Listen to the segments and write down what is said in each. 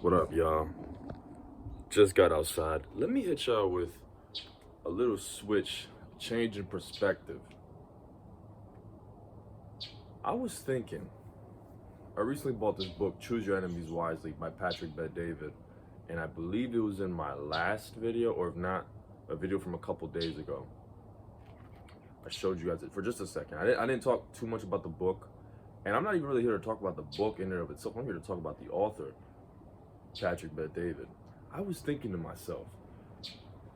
What up, y'all? Just got outside. Let me hit y'all with a little switch, change in perspective. I was thinking, I recently bought this book, Choose Your Enemies Wisely by Patrick Bet-David, and I believe it was in my last video, or if not, a video from a couple days ago. I showed you guys it for just a second. I didn't talk too much about the book, and I'm not even really here to talk about the book in and of itself. I'm here to talk about the author, Patrick Bet-David. I was thinking to myself,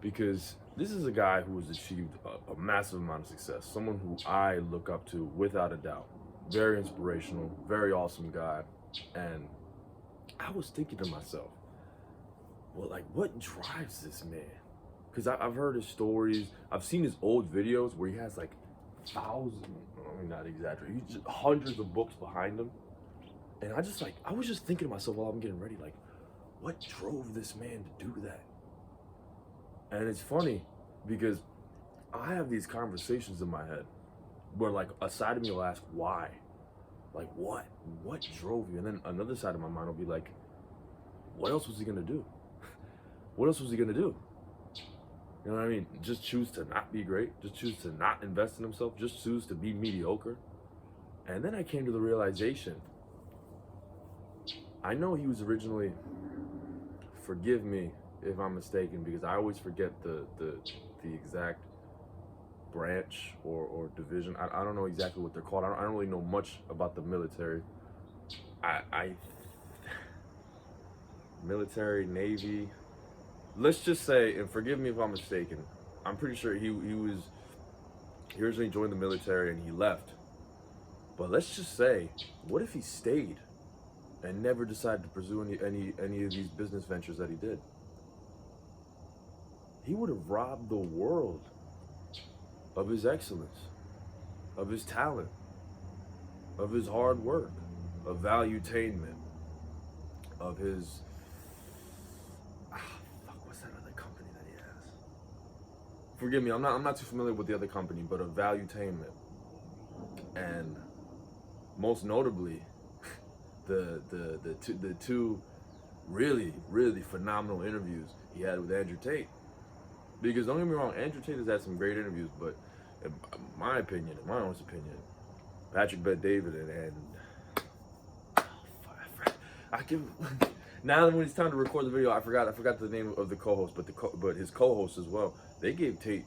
because this is a guy who has achieved a massive amount of success, someone who I look up to without a doubt. Very inspirational, very awesome guy. And I was thinking to myself, well, like, what drives this man? Because I've heard his stories, I've seen his old videos where he has like thousands, I mean, not exaggerating, he's just hundreds of books behind him. And I was just thinking to myself while I'm getting ready, like, what drove this man to do that? And it's funny because I have these conversations in my head where, like, a side of me will ask why, like, what drove you? And then another side of my mind will be like, what else was he gonna do? What else was he gonna do? You know what I mean? Just choose to not be great, just choose to not invest in himself, just choose to be mediocre. And then I came to the realization, I know he was originally, forgive me if I'm mistaken, because I always forget the exact branch or division. I don't know exactly what they're called. I don't really know much about the military. Military, Navy. Let's just say, and forgive me if I'm mistaken, I'm pretty sure he originally joined the military and he left. But let's just say, what if he stayed and never decided to pursue any of these business ventures that he did? He would have robbed the world of his excellence, of his talent, of his hard work, of valuetainment, of his, what's that other company that he has? Forgive me, I'm not too familiar with the other company, but of valuetainment. And most notably, the two really phenomenal interviews he had with Andrew Tate. Because don't get me wrong, Andrew Tate has had some great interviews, but in my opinion, in my honest opinion, Patrick Bet-David I give now when it's time to record the video, I forgot the name of the co-host, but his co-host as well. They gave Tate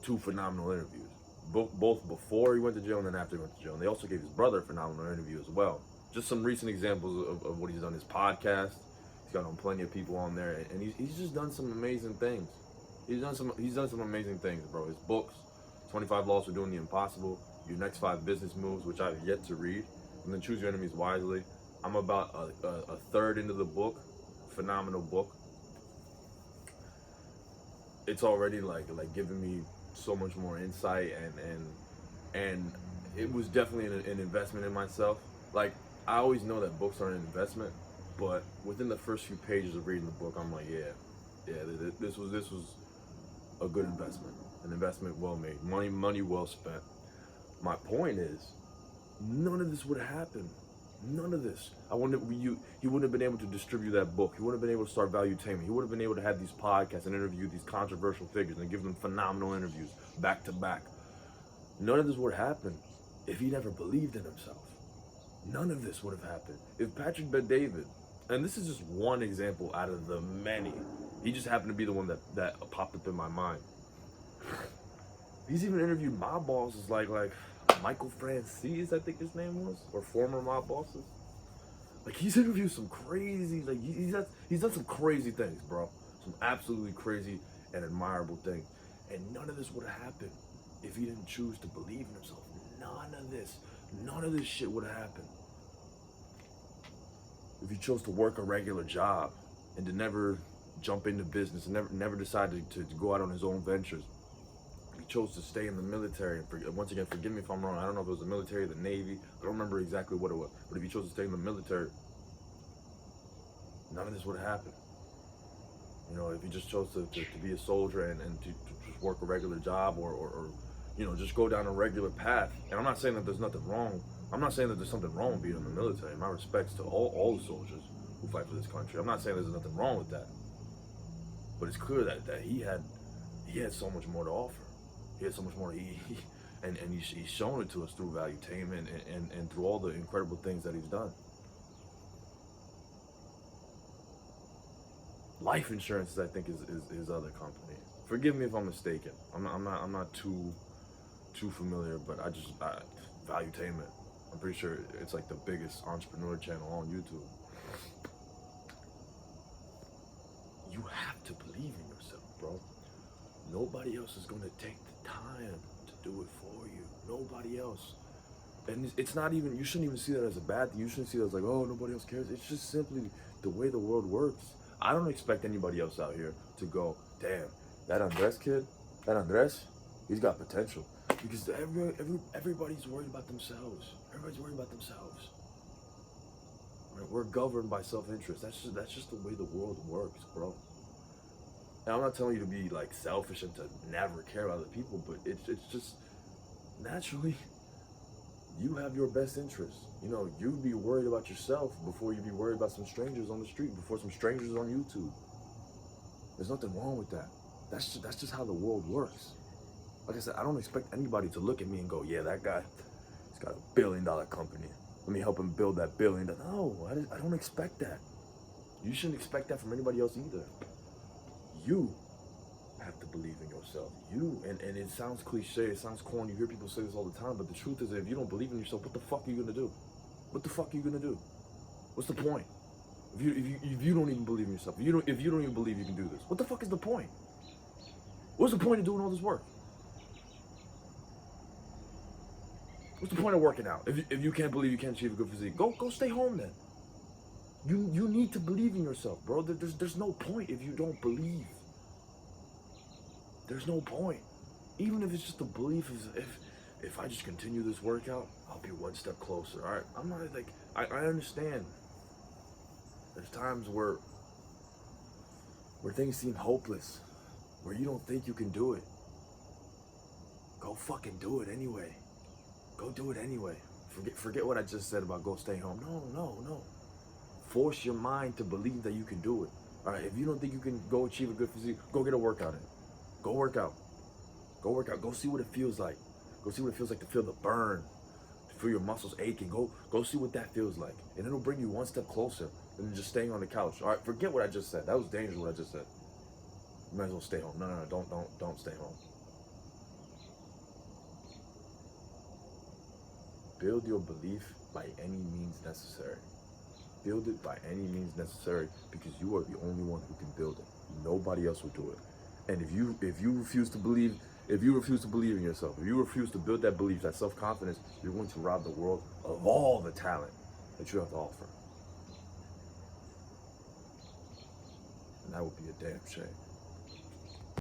two phenomenal interviews, both before he went to jail and then after he went to jail. And they also gave his brother a phenomenal interview as well. Just some recent examples of what he's done. His podcast, he's got on plenty of people on there, and he's just done some amazing things. He's done some amazing things, bro. His books, 25 Laws for Doing the Impossible, Your Next 5 Business Moves, which I've yet to read, and then Choose Your Enemies Wisely. I'm about a third into the book. Phenomenal book. It's already like giving me so much more insight, and it was definitely an investment in myself. Like, I always know that books are an investment, but within the first few pages of reading the book, I'm like, yeah, this was a good investment, an investment well made, money well spent. My point is, none of this would have happened. None of this. He wouldn't have been able to distribute that book. He wouldn't have been able to start Valuetainment. He would have been able to have these podcasts and interview these controversial figures and give them phenomenal interviews back to back. None of this would have happened if he never believed in himself. None of this would have happened if Patrick Bet-David, and this is just one example out of the many, he just happened to be the one that popped up in my mind. He's even interviewed mob bosses like Michael Francis, I think his name was, or former mob bosses. Like, he's interviewed some crazy, like, he's done some crazy things, bro. Some absolutely crazy and admirable things. And none of this would have happened if he didn't choose to believe in himself. None of this shit would have happened if he chose to work a regular job and to never jump into business and never decided to go out on his own ventures. He chose to stay in the military. And once again, forgive me if I'm wrong. I don't know if it was the military, the Navy. I don't remember exactly what it was. But if he chose to stay in the military, none of this would have happened. You know, if he just chose to be a soldier and to just work a regular job or you know, just go down a regular path. And I'm not saying that there's nothing wrong. I'm not saying that there's something wrong with being in the military. My respects to all the soldiers. who fight for this country. I'm not saying there's nothing wrong with that, but it's clear that he had so much more to offer. He had so much more. And he's shown it to us through Valuetainment and through all the incredible things that he's done. Life Insurance, I think, is his other company. Forgive me if I'm mistaken. I'm not too familiar, but Valuetainment. I'm pretty sure it's like the biggest entrepreneur channel on YouTube. You have to believe in yourself, bro. Nobody else is gonna take the time to do it for you. Nobody else. And it's not even, you shouldn't even see that as a bad thing. You shouldn't see that as like, oh, nobody else cares. It's just simply the way the world works. I don't expect anybody else out here to go, damn, that Andres kid, he's got potential. Because everybody's worried about themselves. Everybody's worried about themselves. Right? We're governed by self-interest. That's just the way the world works, bro. And I'm not telling you to be like selfish and to never care about other people, but it's just naturally you have your best interests. You know, you'd be worried about yourself before you'd be worried about some strangers on the street, before some strangers on YouTube. There's nothing wrong with that. That's just how the world works. Like I said, I don't expect anybody to look at me and go, yeah, that guy, he's got $1 billion company. Let me help him build that $1 billion. No, I don't expect that. You shouldn't expect that from anybody else either. You have to believe in yourself. And it sounds cliche, it sounds corny. You hear people say this all the time, but the truth is, if you don't believe in yourself, what the fuck are you gonna do? What the fuck are you gonna do? What's the point? If you don't even believe in yourself, if you don't even believe you can do this, what the fuck is the point? What's the point of doing all this work? What's the point of working out? If you can't believe you can't achieve a good physique, go stay home then. You need to believe in yourself, bro. There's no point if you don't believe. There's no point. Even if it's just a belief, if I just continue this workout, I'll be one step closer. All right, I'm not like, I understand. There's times where things seem hopeless, where you don't think you can do it. Go fucking do it anyway. Go do it anyway. Forget what I just said about go stay home. No. Force your mind to believe that you can do it. All right, if you don't think you can go achieve a good physique, go get a workout in. Go work out. Go work out. Go see what it feels like. Go see what it feels like to feel the burn, to feel your muscles aching. Go see what that feels like. And it'll bring you one step closer than just staying on the couch. All right, forget what I just said. That was dangerous what I just said. You might as well stay home. No, don't stay home. Build your belief by any means necessary. Build it by any means necessary, because you are the only one who can build it. Nobody else will do it. And if you refuse to believe in yourself, if you refuse to build that belief, that self-confidence, you're going to rob the world of all the talent that you have to offer. And that would be a damn shame.